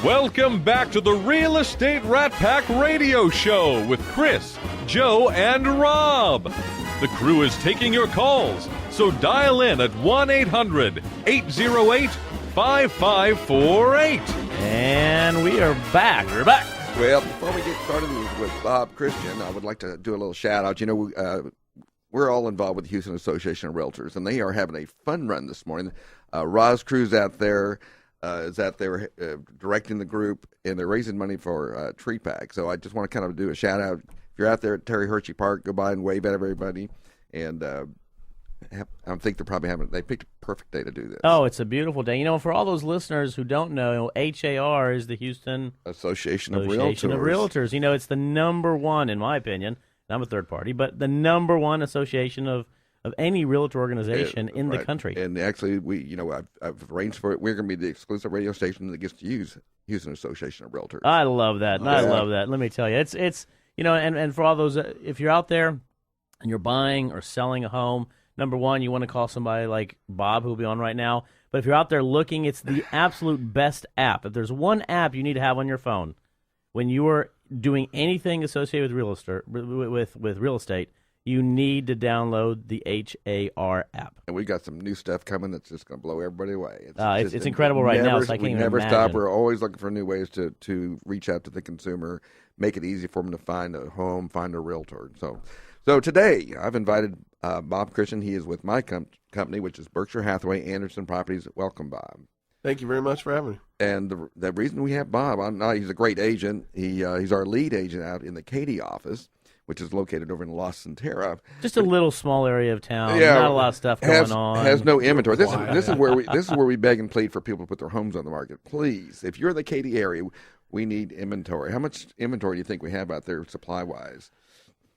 Welcome back to the Real Estate Rat Pack Radio Show with Chris, Joe, and Rob. The crew is taking your calls, so dial in at 1-800-808-5548. And we are back. We're back. Well, before we get started with Bob Christian, I would like to do a little shout-out. You know, we're all involved with the Houston Association of Realtors, and they are having a fun run this morning. Roz Cruz out there is out there directing the group, and they're raising money for Tree Pack. So I just want to kind of do a shout-out. If you're out there at Terry Hershey Park, go by and wave at everybody. And I think they picked a perfect day to do this. Oh, it's a beautiful day. You know, for all those listeners who don't know, HAR is the Houston Association of Realtors. You know, it's the number one, in my opinion. I'm a third party, but the number one association of any realtor organization in the country. And actually, I've arranged for it. We're going to be the exclusive radio station that gets to use Houston Association of Realtors. I love that. I love that. Let me tell you, it's you know, and for all those, if you're out there and you're buying or selling a home, number one, you want to call somebody like Bob, who will be on right now. But if you're out there looking, it's the absolute best app. If there's one app you need to have on your phone when you are doing anything associated with real estate, you need to download the HAR app. And we've got some new stuff coming that's just going to blow everybody away. It's incredible right now. So I can't even never imagine. Stop. We're always looking for new ways to reach out to the consumer, make it easy for them to find a home, find a realtor. So today I've invited Bob Christian. He is with my company, which is Berkshire Hathaway Anderson Properties. Welcome, Bob. Thank you very much for having me. And the reason we have Bob, he's a great agent. He's our lead agent out in the Katy office, which is located over in La Centera. Just a little small area of town. Not a lot of stuff going on. Has no inventory. This is where we beg and plead for people to put their homes on the market. Please, if you're in the Katy area, we need inventory. How much inventory do you think we have out there supply wise?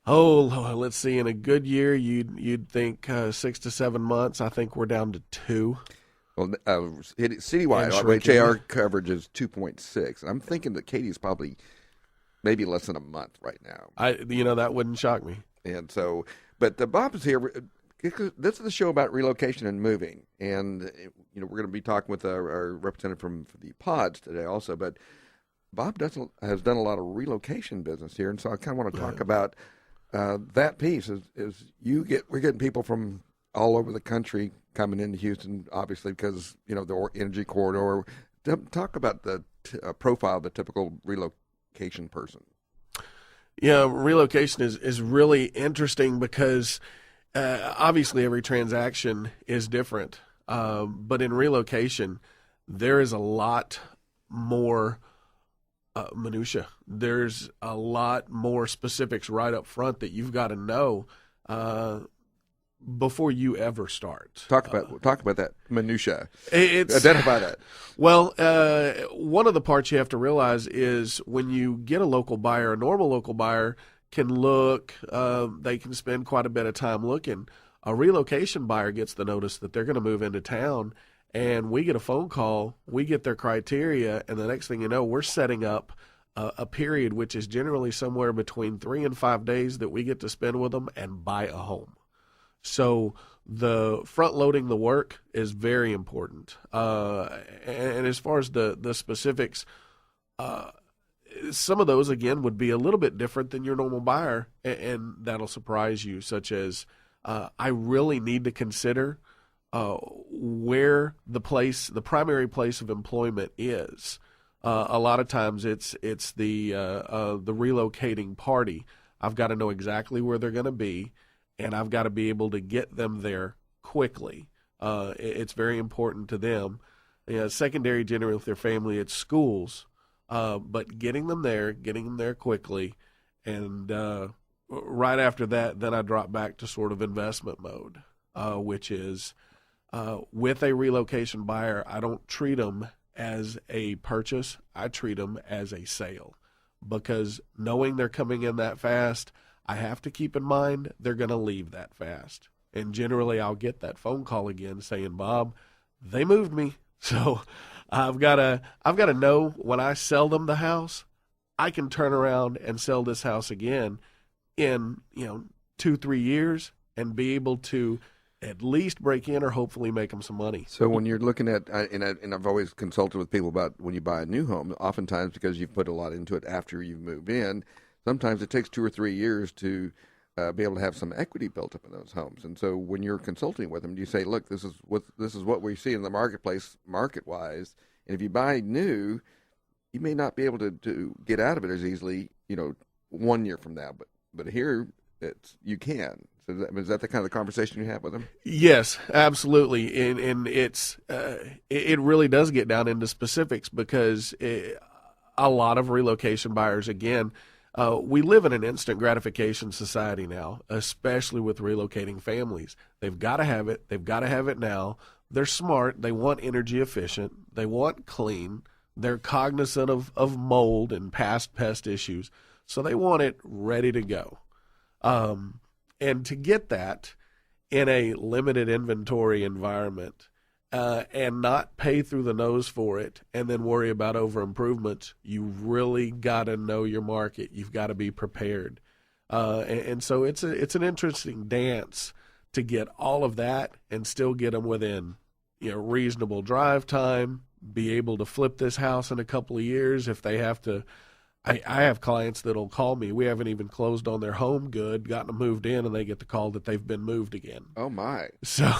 Oh, let's see. In a good year, you'd think 6 to 7 months. I think we're down to 2. Well, citywide, HAR coverage is 2.6. I'm thinking that Katy is probably maybe less than a month right now. That wouldn't shock me. And so, but Bob is here. This is the show about relocation and moving, and we're going to be talking with our representative from the pods today also. But Bob has done a lot of relocation business here, and so I kind of want to talk about that piece. We're getting people from all over the country coming into Houston, obviously because the energy corridor. Talk about the profile of the typical relocation person. Yeah, relocation is really interesting because obviously every transaction is different. But in relocation, there is a lot more minutia. There's a lot more specifics right up front that you've got to know before you ever start. Talk about that minutia. Identify that. Well, one of the parts you have to realize is when you get a local buyer, a normal local buyer can look. They can spend quite a bit of time looking. A relocation buyer gets the notice that they're going to move into town, and we get a phone call. We get their criteria, and the next thing you know, we're setting up a period which is generally somewhere between 3 and 5 days that we get to spend with them and buy a home. So the front loading the work is very important. And as far as the specifics, some of those, again, would be a little bit different than your normal buyer, and that'll surprise you, such as I really need to consider where the primary place of employment is. A lot of times it's the relocating party. I've got to know exactly where they're going to be, and I've got to be able to get them there quickly. It's very important to them. Secondary, generally with their family, it's schools, but getting them there quickly, and right after that, then I drop back to sort of investment mode, which is with a relocation buyer, I don't treat them as a purchase. I treat them as a sale, because knowing they're coming in that fast, I have to keep in mind they're going to leave that fast. And generally I'll get that phone call again saying, Bob, they moved me. So I've got to know when I sell them the house, I can turn around and sell this house again in 2-3 years and be able to at least break in or hopefully make them some money. So when you're looking at, and I've always consulted with people about when you buy a new home, oftentimes because you've put a lot into it after you've moved in, sometimes it takes 2 or 3 years to be able to have some equity built up in those homes. And so when you're consulting with them, you say, look, this is what we see in the marketplace market-wise. And if you buy new, you may not be able to get out of it as easily, 1 year from now. But here, you can. So is that the kind of conversation you have with them? Yes, absolutely. And it really does get down into specifics because a lot of relocation buyers, again, we live in an instant gratification society now, especially with relocating families. They've got to have it. They've got to have it now. They're smart. They want energy efficient. They want clean. They're cognizant of mold and past pest issues. So they want it ready to go. And to get that in a limited inventory environment and not pay through the nose for it and then worry about over improvements, you really got to know your market. You've got to be prepared. And so it's an interesting dance to get all of that and still get them within reasonable drive time, be able to flip this house in a couple of years if they have to. I have clients that'll call me. We haven't even closed on their home good, gotten them moved in, and they get the call that they've been moved again. Oh, my. So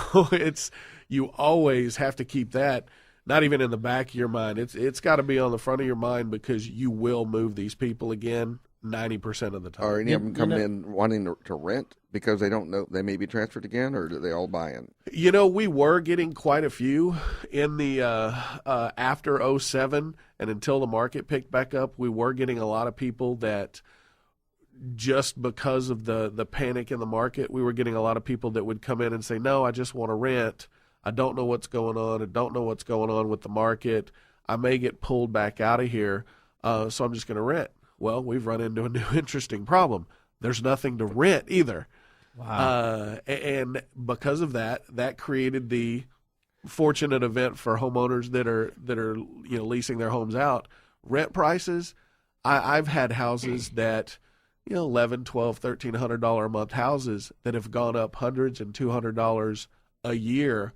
you always have to keep that not even in the back of your mind. It's got to be on the front of your mind because you will move these people again 90% of the time. Are any of them coming in wanting to rent because they don't know they may be transferred again, or do they all buy in? We were getting quite a few in the after 07 and until the market picked back up. We were getting a lot of people that just because of the panic in the market, we were getting a lot of people that would come in and say, no, I just want to rent. I don't know what's going on. I don't know what's going on with the market. I may get pulled back out of here, so I'm just going to rent. Well, we've run into a new interesting problem. There's nothing to rent either. Wow. And because of that created the fortunate event for homeowners that are leasing their homes out. Rent prices, I've had houses that $1,100, $1,200, $1,300 a month houses that have gone up hundreds and $200 a year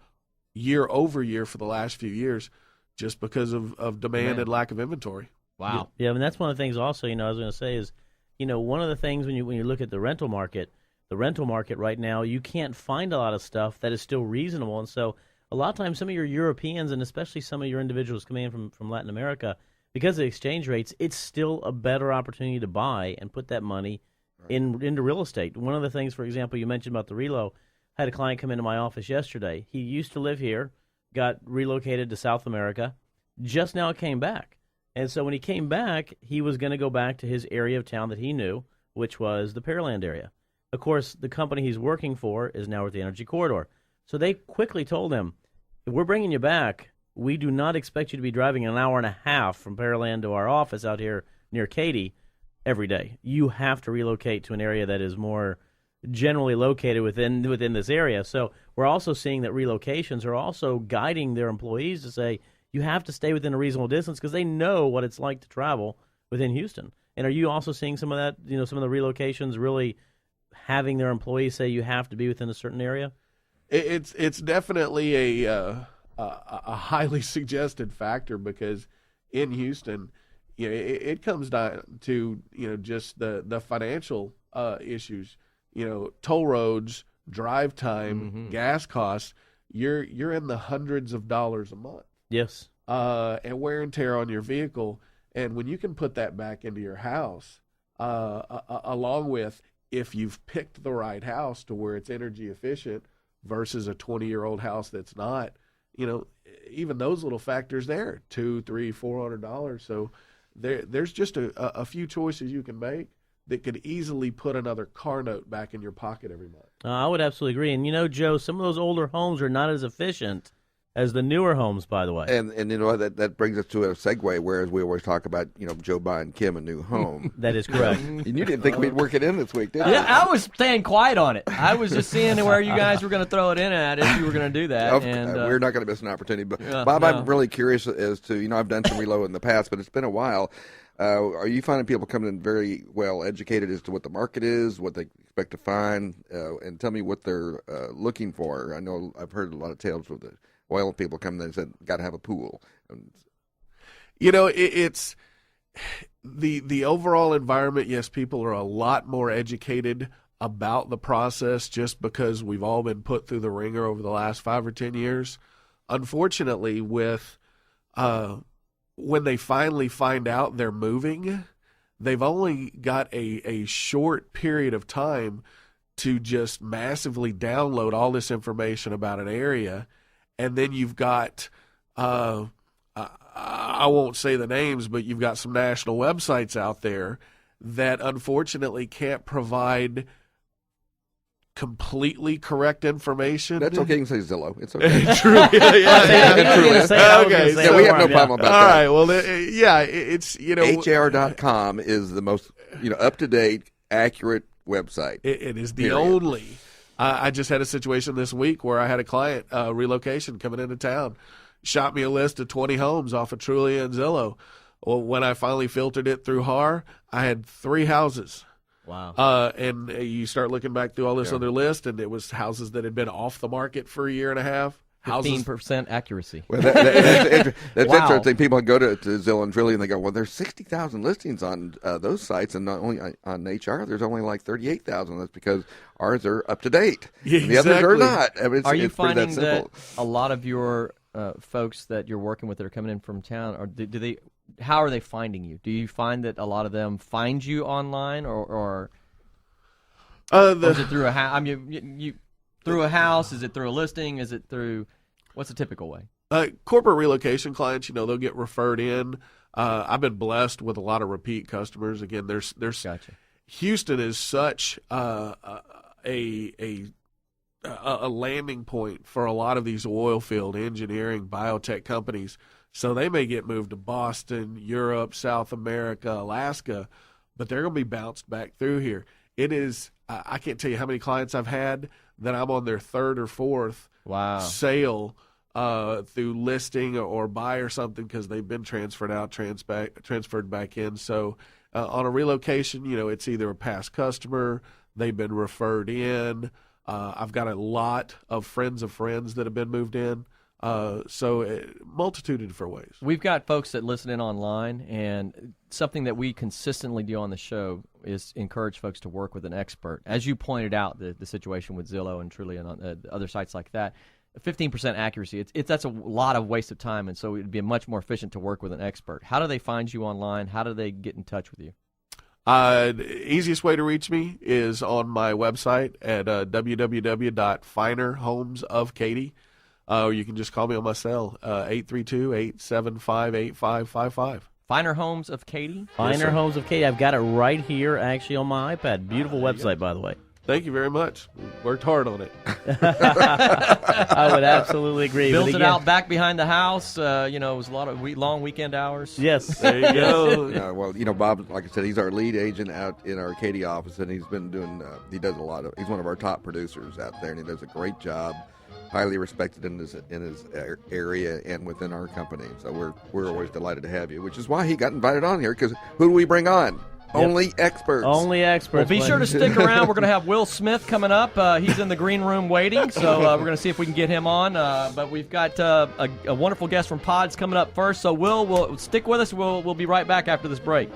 over year for the last few years, just because of demand and lack of inventory. Wow. Yeah, and that's one of the things also, I was going to say is, one of the things when you look at the rental market right now, you can't find a lot of stuff that is still reasonable. And so a lot of times some of your Europeans and especially some of your individuals coming in from Latin America, because of the exchange rates, it's still a better opportunity to buy and put that money into real estate. One of the things, for example, you mentioned about the relo, I had a client come into my office yesterday. He used to live here, got relocated to South America, just now came back. And so when he came back, he was going to go back to his area of town that he knew, which was the Pearland area. Of course, the company he's working for is now at the Energy Corridor. So they quickly told him, if we're bringing you back, we do not expect you to be driving an hour and a half from Pearland to our office out here near Katy every day. You have to relocate to an area that is more generally located within this area. So we're also seeing that relocations are also guiding their employees to say, you have to stay within a reasonable distance because they know what it's like to travel within Houston. And are you also seeing some of that, some of the relocations really having their employees say you have to be within a certain area? It's definitely a highly suggested factor because in Houston, it comes down to, just the financial issues, toll roads, drive time, gas costs. You're in the hundreds of dollars a month. Yes. And wear and tear on your vehicle. And when you can put that back into your house, along with if you've picked the right house to where it's energy efficient versus a 20-year-old house that's not, even those little factors there, $200, $300, $400. So there's just a few choices you can make that could easily put another car note back in your pocket every month. I would absolutely agree. And, Joe, some of those older homes are not as efficient as the newer homes, by the way. And that brings us to a segue, whereas we always talk about, Joe buying Kim a new home. That is correct. And you didn't think we'd work it in this week, did you? Yeah, I was staying quiet on it. I was just seeing where you guys were going to throw it in at if you were going to do that. We're not going to miss an opportunity. But Bob, I'm really curious as to, I've done some relo in the past, but it's been a while. Are you finding people coming in very well educated as to what the market is, what they expect to find, and tell me what they're looking for? I know I've heard a lot of tales of the oil people coming in and said, got to have a pool. It's the overall environment. Yes, people are a lot more educated about the process just because we've all been put through the ringer over the last 5 or 10 years. Unfortunately, with when they finally find out they're moving, they've only got a short period of time to just massively download all this information about an area. And then you've got, I won't say the names, but you've got some national websites out there that unfortunately can't provide completely correct information. That's okay. You can say Zillow. It's okay. True. Okay. Yeah, we have no problem about that. All right. Well, it's HAR.com is the most up-to-date, accurate website. It is the Period. only. I just had a situation this week where I had a client relocation coming into town, shot me a list of 20 homes off of Trulia and Zillow. Well, when I finally filtered it through HAR, I had 3 houses. Wow. And you start looking back through all this other list, and it was houses that had been off the market for a year and a half. 15% accuracy. Well, that's Wow. interesting. People go to Zillow and Trulia and they go, well, there's 60,000 listings on those sites, and not only on HR, there's only like 38,000. That's because ours are up to date. Yeah, and the others are exactly. not. I mean, Are you it's pretty finding that simple. a lot of your folks that you're working with that are coming in from town, or do they? How are they finding you? Do you find that a lot of them find you online, or is it through a house? I mean, you through a house? Is it through a listing? Is it through? What's a typical way? Corporate relocation clients, they'll get referred in. I've been blessed with a lot of repeat customers. Again, there's Gotcha. Houston is such a landing point for a lot of these oil field engineering biotech companies. So they may get moved to Boston, Europe, South America, Alaska, but they're going to be bounced back through here. It is, I can't tell you how many clients I've had that I'm on their 3rd or 4th Wow. sale through listing or buy or something because they've been transferred out, transferred back in. So on a relocation, it's either a past customer, they've been referred in. I've got a lot of friends that have been moved in. So multitude of different ways. We've got folks that listen in online, and something that we consistently do on the show is encourage folks to work with an expert. As you pointed out, the situation with Zillow and Trulia and on, other sites like that, 15% accuracy, that's a lot of waste of time, and so it would be much more efficient to work with an expert. How do they find you online? How do they get in touch with you? The easiest way to reach me is on my website at www.finerhomesofkaty. Or you can just call me on my cell, 832-875-8555. Finer Homes of Katy? Finer Homes of Katy. I've got it right here, actually, on my iPad. Beautiful website, by the way. Thank you very much. Worked hard on it. I would absolutely agree. Built But it again- out back behind the house. It was a lot of long weekend hours. Yes. There you go. Well, Bob, like I said, he's our lead agent out in our Katy office, and he's been doing. He does a lot of. He's one of our top producers out there, and he does a great job. Highly respected in his area and within our company. So we're always delighted to have you, which is why he got invited on here. Because who do we bring on? Only experts. Only experts. Well, be sure to stick around. We're going to have Will Smith coming up. He's in the green room waiting, so we're going to see if we can get him on. But we've got a wonderful guest from Pods coming up first. So we'll stick with us. We'll be right back after this break.